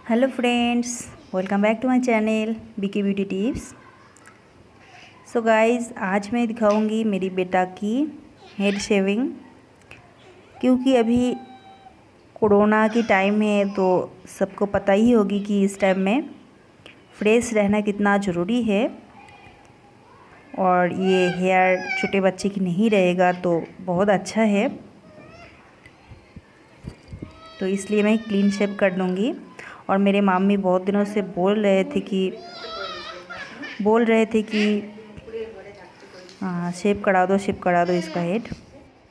Hello friends, welcome back to my channel BK beauty tips. So guys, आज मैं दिखाऊंगी मेरी बेटा की हेड शेविंग। क्योंकि अभी कोरोना की टाइम है तो सबको पता ही होगी कि इस टाइम में फ्रेश रहना कितना ज़रूरी है। और ये हेयर छोटे बच्चे की नहीं रहेगा तो बहुत अच्छा है, तो इसलिए मैं क्लीन शेव कर लूँगी। और मेरे मामी बहुत दिनों से बोल रहे थे कि शेव करा दो इसका हेड।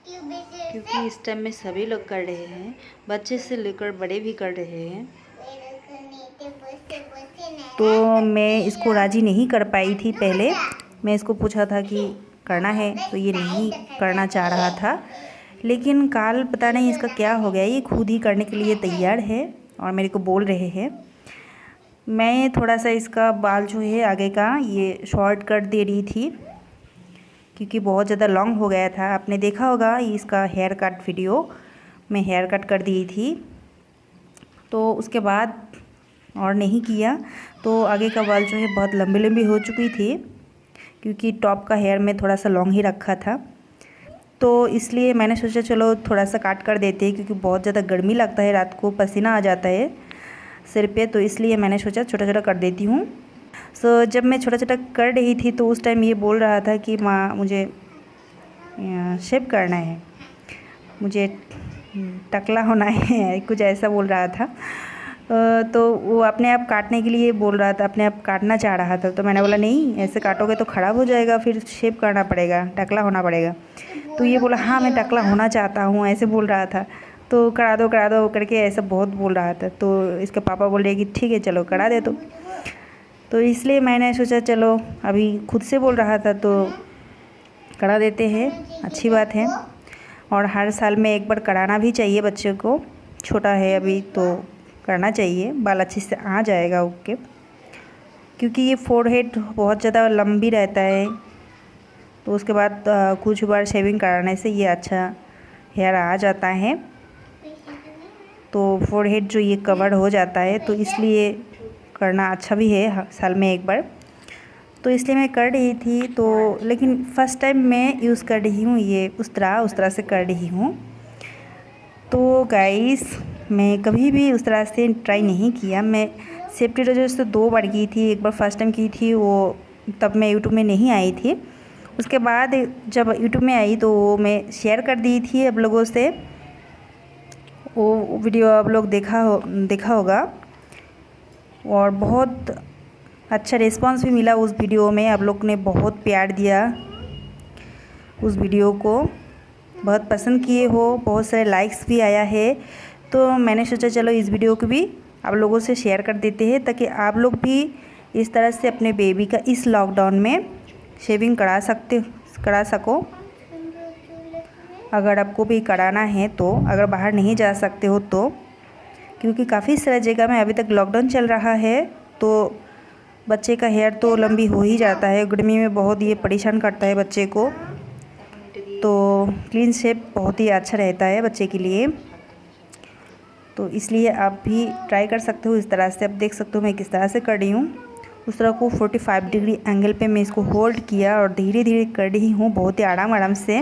क्योंकि इस टाइम में सभी लोग कर रहे हैं, बच्चे से लेकर बड़े भी कर रहे हैं। तो मैं इसको राज़ी नहीं कर पाई थी। पहले मैं इसको पूछा था कि करना है, तो ये नहीं करना चाह रहा था। लेकिन कल पता नहीं इसका क्या हो गया, ये खुद ही करने के लिए तैयार है और मेरे को बोल रहे हैं। मैं थोड़ा सा इसका बाल जो है आगे का ये शॉर्ट कट दे रही थी, क्योंकि बहुत ज़्यादा लॉन्ग हो गया था। आपने देखा होगा इसका हेयर कट वीडियो, मैं हेयर कट कर दी थी। तो उसके बाद और नहीं किया, तो आगे का बाल जो है बहुत लंबी लंबी हो चुकी थी, क्योंकि टॉप का हेयर में थोड़ा सा लॉन्ग ही रखा था। तो इसलिए मैंने सोचा चलो थोड़ा सा काट कर देते हैं, क्योंकि बहुत ज़्यादा गर्मी लगता है, रात को पसीना आ जाता है सिर पे। तो इसलिए मैंने सोचा छोटा छोटा कर देती हूँ। सो जब मैं छोटा छोटा कर रही थी तो उस टाइम ये बोल रहा था कि माँ मुझे शेव करना है, मुझे टकला होना है कुछ ऐसा बोल रहा था। तो वो अपने आप काटने के लिए बोल रहा था, अपने आप काटना चाह रहा था। तो मैंने बोला नहीं, ऐसे काटोगे तो ख़राब हो जाएगा, फिर शेव करना पड़ेगा, टकला होना पड़ेगा। तो ये बोला हाँ मैं टकला होना चाहता हूँ, ऐसे बोल रहा था। तो करा दो करके ऐसा बहुत बोल रहा था। तो इसके पापा बोल रहे कि ठीक है चलो करा दे। तो इसलिए मैंने सोचा चलो, अभी खुद से बोल रहा था तो करा देते हैं, अच्छी बात है। और हर साल में एक बार कराना भी चाहिए, बच्चों को छोटा है अभी तो करना चाहिए, बाल अच्छे से आ जाएगा ओके। क्योंकि ये फोरहेड बहुत ज़्यादा लंबी रहता है, तो उसके बाद कुछ बार शेविंग कराने से ये अच्छा हेयर आ जाता है, तो फोरहेड जो ये कवर हो जाता है, तो इसलिए करना अच्छा भी है साल में एक बार। तो इसलिए मैं कर रही थी। तो लेकिन फ़र्स्ट टाइम मैं यूज़ कर रही हूँ, ये उस तरह से कर रही हूँ। तो गाइस, मैं कभी भी उस तरह से ट्राई नहीं किया। मैं सेफ्टी वजह से 2 बार की थी। एक बार फर्स्ट टाइम की थी, वो तब मैं यूट्यूब में नहीं आई थी। उसके बाद जब यूट्यूब में आई तो वो मैं शेयर कर दी थी आप लोगों से। वो वीडियो आप लोग देखा होगा, और बहुत अच्छा रिस्पांस भी मिला उस वीडियो में। आप लोग ने बहुत प्यार दिया, उस वीडियो को बहुत पसंद किए हो, बहुत सारे लाइक्स भी आया है। तो मैंने सोचा चलो इस वीडियो को भी आप लोगों से शेयर कर देते हैं, ताकि आप लोग भी इस तरह से अपने बेबी का इस लॉकडाउन में शेविंग करा सको। अगर आपको भी कराना है तो, अगर बाहर नहीं जा सकते हो तो, क्योंकि काफ़ी सारी जगह में अभी तक लॉकडाउन चल रहा है, तो बच्चे का हेयर तो लंबी हो ही जाता है। गर्मी में बहुत ये परेशान करता है बच्चे को, तो क्लीन शेव बहुत ही अच्छा रहता है बच्चे के लिए। तो इसलिए आप भी ट्राई कर सकते हो इस तरह से। आप देख सकते हो मैं किस तरह से कर रही हूँ। उस तरह को 45 डिग्री एंगल पे मैं इसको होल्ड किया और धीरे धीरे कर रही हूँ, बहुत ही आराम से।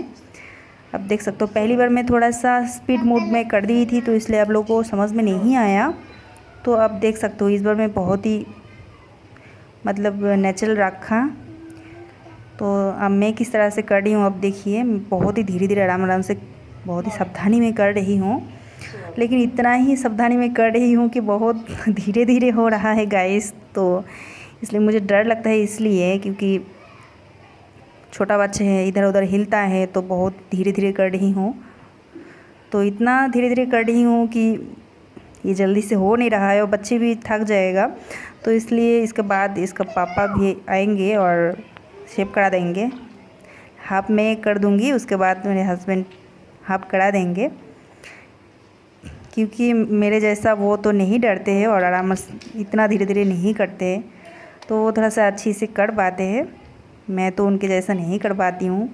अब देख सकते हो पहली बार मैं थोड़ा सा स्पीड मोड में कर दी थी, तो इसलिए आप लोगों को समझ में नहीं आया। तो अब देख सकते हो इस बार मैं बहुत ही नेचुरल रखा। तो अब मैं किस तरह से कर रही हूँ, अब देखिए बहुत ही धीरे धीरे आराम से, बहुत ही सावधानी में कर रही हूँ। लेकिन इतना ही सावधानी में कर रही हूँ कि बहुत धीरे धीरे हो रहा है गाइस। तो इसलिए मुझे डर लगता है, इसलिए क्योंकि छोटा बच्चा है, इधर उधर हिलता है, तो बहुत धीरे धीरे कर रही हूँ। तो इतना धीरे धीरे कर रही हूँ कि ये जल्दी से हो नहीं रहा है और बच्चे भी थक जाएगा। तो इसलिए इसके बाद इसका पापा भी आएंगे और शेव करा देंगे। हाफ मैं कर दूंगी, उसके बाद मेरे हस्बैंड हाफ करा देंगे, क्योंकि मेरे जैसा वो तो नहीं डरते हैं और आराम से इतना धीरे धीरे नहीं करते हैं, तो वो थोड़ा सा अच्छी से कर पाते हैं। मैं तो उनके जैसा नहीं कर पाती हूँ,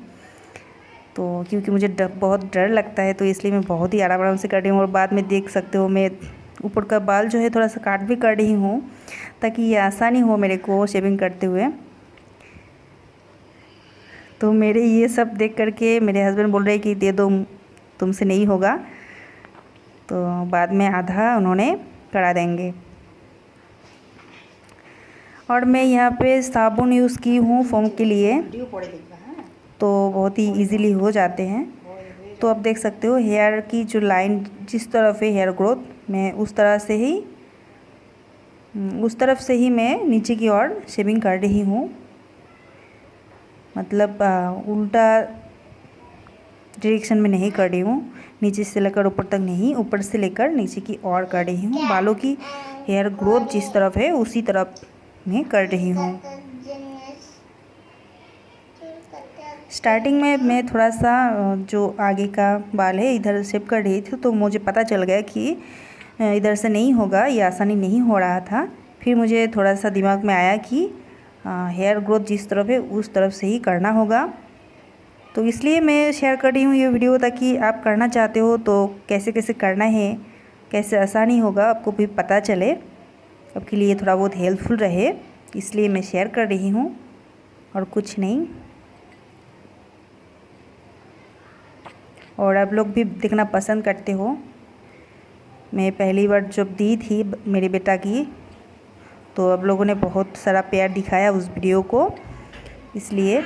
तो क्योंकि मुझे बहुत डर लगता है, तो इसलिए मैं बहुत ही आराम से कर रही हूँ। और बाद में देख सकते हो मैं ऊपर का बाल जो है थोड़ा सा काट भी कर रही हूँ ताकि ये आसानी हो मेरे को शेविंग करते हुए। तो मेरे ये सब देख करके मेरे हस्बैंड बोल रहे कि दे दो, तुमसे नहीं होगा। तो बाद में आधा उन्होंने करा देंगे। और मैं यहाँ पे साबुन यूज़ की हूँ फोम के लिए, तो बहुत ही इजीली हो जाते हैं। तो आप देख सकते हो हेयर की जो लाइन जिस तरफ है हेयर ग्रोथ, मैं उस तरफ से ही मैं नीचे की ओर शेविंग कर रही हूँ। मतलब उल्टा डायरेक्शन में नहीं कर रही हूँ, नीचे से लेकर ऊपर तक नहीं, ऊपर से लेकर नीचे की ओर कर रही हूँ। बालों की हेयर ग्रोथ जिस तरफ है उसी तरफ में कर रही हूँ। स्टार्टिंग में मैं थोड़ा सा जो आगे का बाल है इधर शेव कर रही थी, तो मुझे पता चल गया कि इधर से नहीं होगा, ये आसानी नहीं हो रहा था। फिर मुझे थोड़ा सा दिमाग में आया कि हेयर ग्रोथ जिस तरफ है उस तरफ से ही करना होगा। तो इसलिए मैं शेयर कर रही हूँ ये वीडियो, ताकि आप करना चाहते हो तो कैसे कैसे करना है, कैसे आसानी होगा आपको भी पता चले, आपके लिए थोड़ा बहुत हेल्पफुल रहे, इसलिए मैं शेयर कर रही हूँ और कुछ नहीं। और आप लोग भी देखना पसंद करते हो। मैं पहली बार जब दी थी मेरे बेटा की, तो आप लोगों ने बहुत सारा प्यार दिखाया उस वीडियो को, इसलिए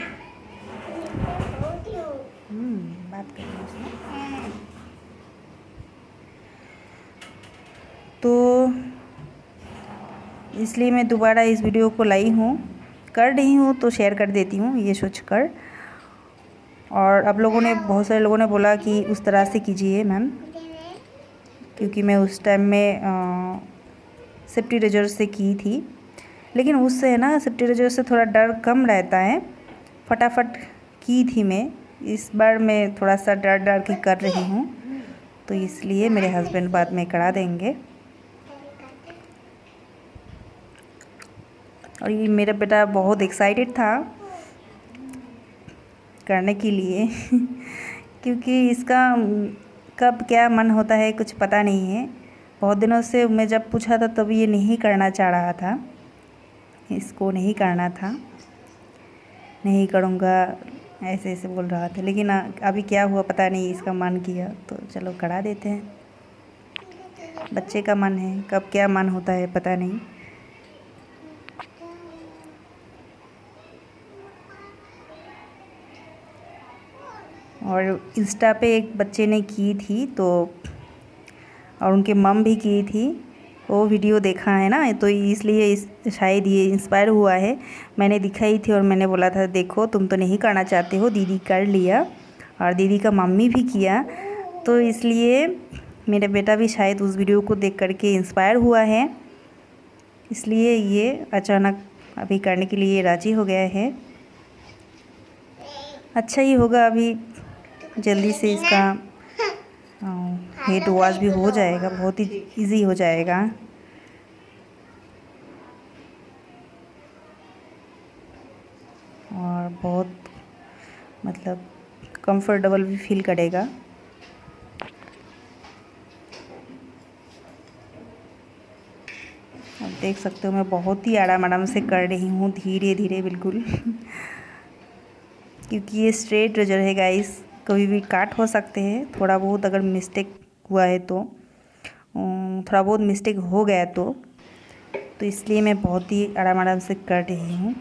बात कर रही हूँ। तो इसलिए मैं दोबारा इस वीडियो को लाई हूँ, कर रही हूँ तो शेयर कर देती हूँ ये सोच कर। और आप लोगों ने, बहुत सारे लोगों ने बोला कि उस तरह से कीजिए मैम, क्योंकि मैं उस टाइम में सेफ्टी रेजर से की थी, लेकिन उससे है ना सेफ्टी रेजर से थोड़ा डर कम रहता है, फटाफट की थी मैं। इस बार मैं थोड़ा सा डर के कर रही हूँ, तो इसलिए मेरे हस्बैंड बाद में करा देंगे। और ये मेरा बेटा बहुत एक्साइटेड था करने के लिए क्योंकि इसका कब क्या मन होता है कुछ पता नहीं है। बहुत दिनों से मैं जब पूछा था तब ये नहीं करना चाह रहा था, इसको नहीं करना था, नहीं करूँगा ऐसे ऐसे बोल रहा था। लेकिन अभी क्या हुआ पता नहीं, इसका मन किया तो चलो करा देते हैं। बच्चे का मन है, कब क्या मन होता है पता नहीं। और इंस्टा पे एक बच्चे ने की थी, तो और उनके मम भी की थी, वो वीडियो देखा है ना, तो इसलिए शायद ये इंस्पायर हुआ है। मैंने दिखाई थी और मैंने बोला था देखो तुम तो नहीं करना चाहते हो, दीदी कर लिया और दीदी का मम्मी भी किया, तो इसलिए मेरा बेटा भी शायद उस वीडियो को देख करके इंस्पायर हुआ है, इसलिए ये अचानक अभी करने के लिए राज़ी हो गया है। अच्छा ही होगा, अभी जल्दी से इसका हेड वॉश भी हो जाएगा, बहुत ही इजी हो जाएगा। और बहुत मतलब कंफर्टेबल भी फील करेगा। अब देख सकते हो मैं बहुत ही आराम से कर रही हूँ, धीरे धीरे बिल्कुल क्योंकि ये स्ट्रेट रेजर है गाइस, कभी भी काट हो सकते हैं। थोड़ा बहुत अगर मिस्टेक हुआ है तो थोड़ा बहुत मिस्टेक हो गया तो इसलिए मैं बहुत ही आराम से कर रही हूँ।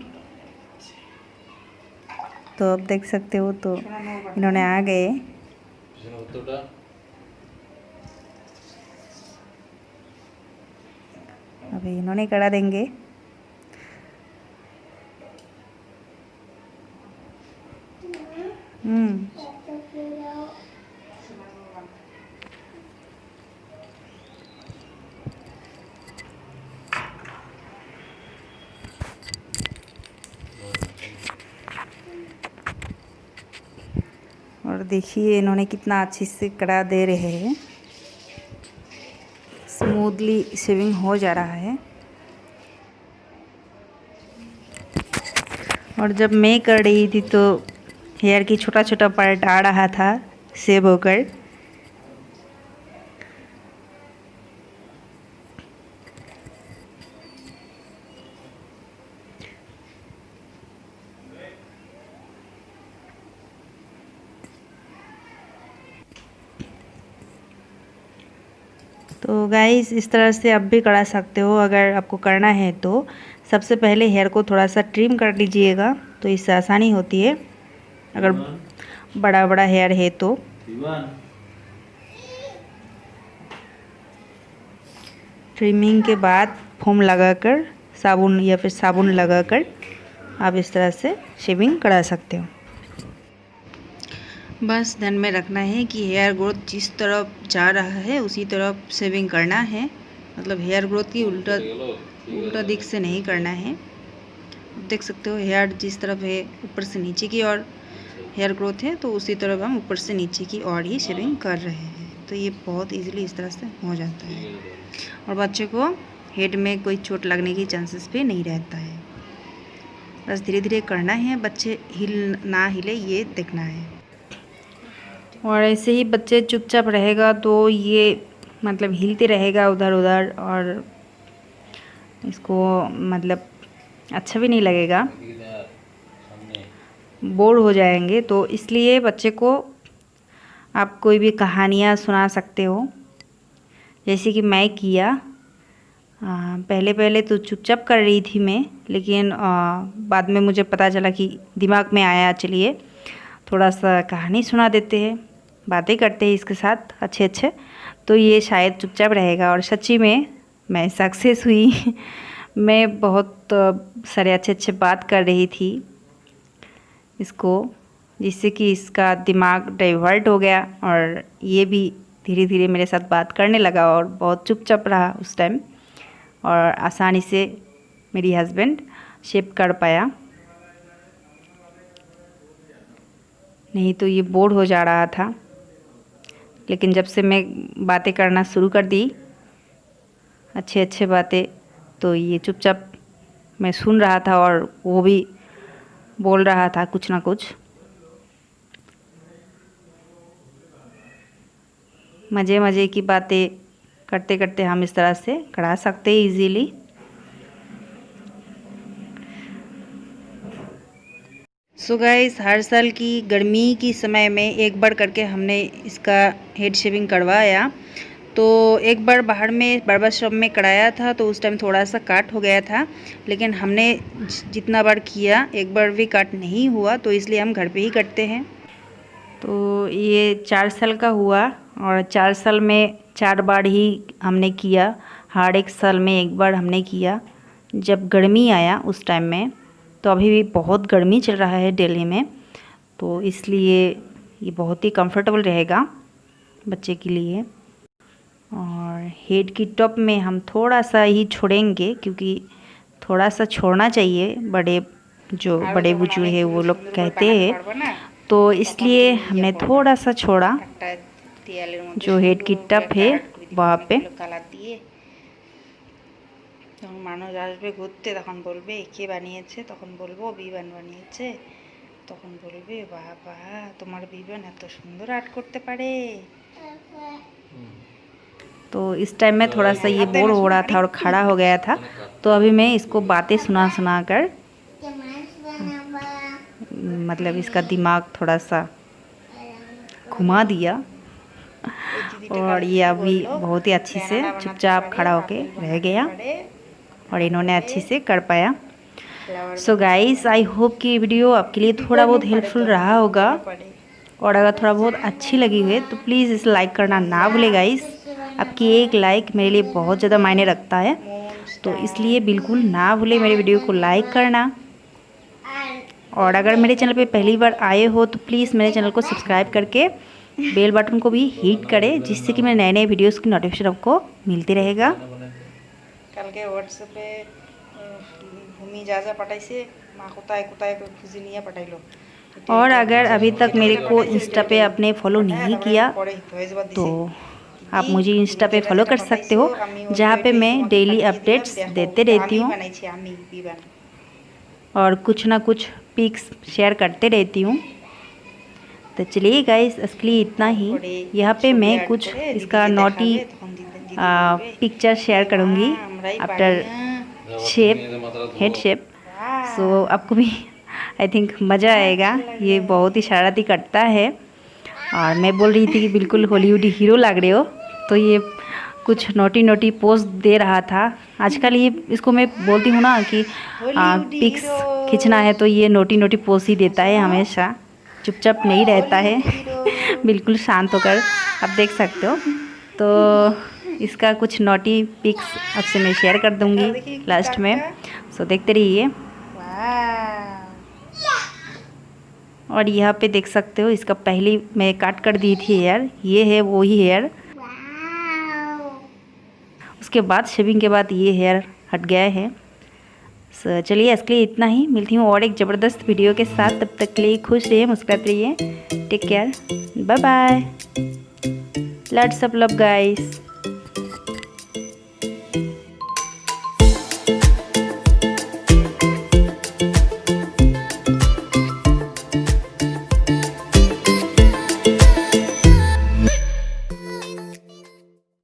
तो अब देख सकते हो तो इन्होंने आ गए, अभी इन्होंने करा देंगे। और देखिए इन्होंने कितना अच्छे से करा दे रहे हैं, स्मूथली शेविंग हो जा रहा है। और जब मैं कर रही थी तो हेयर की छोटा छोटा पार्ट आ रहा था शेव होकर, तो गाइस इस तरह से आप भी करा सकते हो अगर आपको करना है तो। सबसे पहले हेयर को थोड़ा सा ट्रिम कर लीजिएगा तो इससे आसानी होती है अगर बड़ा बड़ा हेयर है तो। ट्रिमिंग के बाद फोम लगाकर साबुन या फिर साबुन लगाकर आप इस तरह से शेविंग करा सकते हो। बस ध्यान में रखना है कि हेयर ग्रोथ जिस तरफ जा रहा है उसी तरफ शेविंग करना है, मतलब हेयर ग्रोथ की उल्टा दिख से नहीं करना है। देख सकते हो हेयर जिस तरफ है ऊपर से नीचे की ओर हेयर ग्रोथ है तो उसी तरफ हम ऊपर से नीचे की ओर ही शेविंग कर रहे हैं। तो ये बहुत इजीली इस तरह से हो जाता है और बच्चे को हेड में कोई चोट लगने की चांसेस भी नहीं रहता है। बस धीरे धीरे करना है, बच्चे हिल ना हिले ये देखना है। और ऐसे ही बच्चे चुपचाप रहेगा तो ये मतलब हिलते रहेगा उधर उधर और इसको मतलब अच्छा भी नहीं लगेगा, बोर हो जाएंगे। तो इसलिए बच्चे को आप कोई भी कहानियाँ सुना सकते हो, जैसे कि मैं किया। पहले पहले तो चुपचाप कर रही थी मैं, लेकिन बाद में मुझे पता चला कि दिमाग में आया चलिए थोड़ा सा कहानी सुना देते हैं, बातें करते हैं इसके साथ अच्छे तो ये शायद चुपचाप रहेगा। और सच्ची में मैं सक्सेस हुई मैं बहुत सारे अच्छे बात कर रही थी इसको, जिससे कि इसका दिमाग डाइवर्ट हो गया और ये भी धीरे धीरे मेरे साथ बात करने लगा और बहुत चुपचाप रहा उस टाइम और आसानी से मेरी हस्बैंड शेप कर पाया, नहीं तो ये बोर हो जा रहा था। लेकिन जब से मैं बातें करना शुरू कर दी अच्छे बातें, तो ये चुपचाप मैं सुन रहा था और वो भी बोल रहा था कुछ ना कुछ। मज़े की बातें करते करते हम इस तरह से करा सकते हैं इजीली। सो गाइस हर साल की गर्मी की समय में एक बार करके हमने इसका हेड शेविंग करवाया। तो एक बार बाहर में बार्बर शॉप में कराया था तो उस टाइम थोड़ा सा काट हो गया था, लेकिन हमने जितना बार किया एक बार भी काट नहीं हुआ, तो इसलिए हम घर पे ही करते हैं। तो ये 4 साल का हुआ और 4 साल में 4 बार ही हमने किया, हर एक साल में एक बार हमने किया। जब गर्मी आया उस टाइम में, तो अभी भी बहुत गर्मी चल रहा है दिल्ली में, तो इसलिए ये बहुत ही कंफर्टेबल रहेगा बच्चे के लिए। और हेड की टॉप में हम थोड़ा सा ही छोड़ेंगे, क्योंकि थोड़ा सा छोड़ना चाहिए, बड़े बुजुर्ग है वो लोग कहते हैं, तो इसलिए हमने थोड़ा सा छोड़ा जो हेड की टप है वहाँ पे। যখন মানুষ আসবে ঘুরতে তখন বলবে কে বানিয়েছে, তখন বলবো বিবান বানিয়েছে, তখন বলবে বাবা তোমার বিবান এত সুন্দর আর্ট করতে পারে। तो इस टाइम में थोड़ा सा ये बोर हो रहा था और खड़ा हो गया था, तो अभी मैं इसको बातें सुना कर मतलब इसका दिमाग थोड़ा सा घुमा दिया और ये अभी बहुत ही अच्छे से चुपचाप खड़ा होके रह गया और इन्होंने अच्छे से कर पाया। सो गाइस आई होप कि वीडियो आपके लिए थोड़ा बहुत हेल्पफुल रहा होगा, और अगर थोड़ा बहुत अच्छी लगी हुई तो प्लीज़ इसे लाइक करना ना भूले गाइस। आपकी एक लाइक मेरे लिए बहुत ज़्यादा मायने रखता है, तो इसलिए बिल्कुल ना भूले मेरे वीडियो को लाइक करना। और अगर मेरे चैनल पे पहली बार आए हो तो प्लीज़ मेरे चैनल को सब्सक्राइब करके बेल बटन को भी हिट करें, जिससे कि मेरे नए वीडियोस की नोटिफिकेशन आपको मिलती रहेगा। कल के व्हाट्सएपे भूमि जा पटाइसे माँ कुताए खुशी नहीं पटाइलो। और अगर अभी तक मेरे को इंस्टा पे आपने फॉलो नहीं किया तो आप मुझे इंस्टा पे फॉलो कर सकते हो, जहाँ पे मैं डेली अपडेट्स देते रहती हूँ और कुछ ना कुछ पिक्स शेयर करते रहती हूँ। तो चलिए गाइस इसके लिए इतना ही। यहाँ पे मैं कुछ इसका नोटी पिक्चर शेयर करूँगी आफ्टर हेड शेप। सो आपको भी आई थिंक मज़ा आएगा। ये बहुत ही शरारती करता है और मैं बोल रही थी कि बिल्कुल हॉलीवुड हीरो लग रहे हो, तो ये कुछ नोटी नोटी पोज दे रहा था। आजकल ये इसको मैं बोलती हूँ ना कि पिक्स खींचना है तो ये नोटी नोटी पोज ही देता है हमेशा, चुपचाप नहीं रहता है बिल्कुल शांत होकर, आप देख सकते हो। तो इसका कुछ नोटी पिक्स आपसे मैं शेयर कर दूँगी लास्ट में, सो देखते रहिए। और यहाँ पे देख सकते हो इसका पहली मैं काट कर दी थी हेयर, ये है वही हेयर। उसके बाद शेविंग के बाद ये हेयर हट गया है। सो चलिए इसके लिए इतना ही, मिलती हूँ और एक ज़बरदस्त वीडियो के साथ। तब तक के लिए खुश रहिए, मुस्कुराते रहिए। Take care, bye bye, lots of love guys.